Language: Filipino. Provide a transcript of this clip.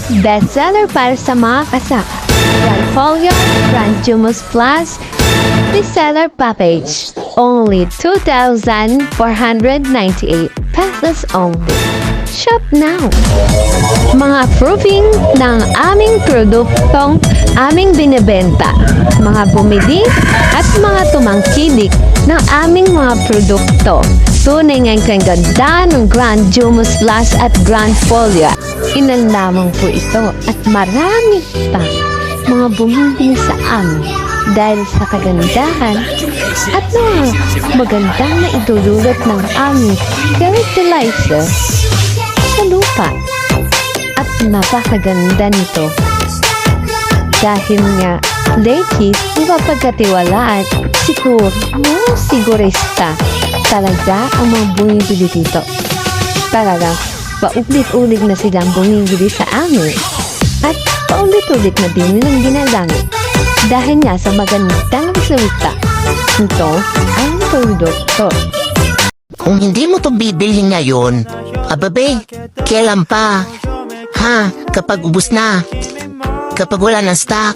Bestseller para sa mga kasama. Grand Folio, Grand Jumus Plus, bestseller package. Only 2,498 pesos only. Shop now! Mga proving ng aming produktong aming binibenta. Mga bumili at mga tumangkilik ng aming mga produkto. Tunay ng kaganda ng Grand Jumus Plus at Grand Folio. Ilan lamang po ito at marami pa mga bumibili sa amin dahil sa kagandahan at mga magandang na idululot ng aming fertilizer sa lupa. At napakaganda nito dahil nga legit, mapagkatiwalaan, sigurista talaga ang mga bumibili dito. Talaga, paulit-ulit na silang bumibili sa amin at paulit-ulit na din nilang ginagamit dahil nga sa magandang resulta nito ang produkto. Kung hindi mo to bibilhin ngayon, ababe, kailan pa? Ha? Kapag ubus na? Kapag wala ng stock?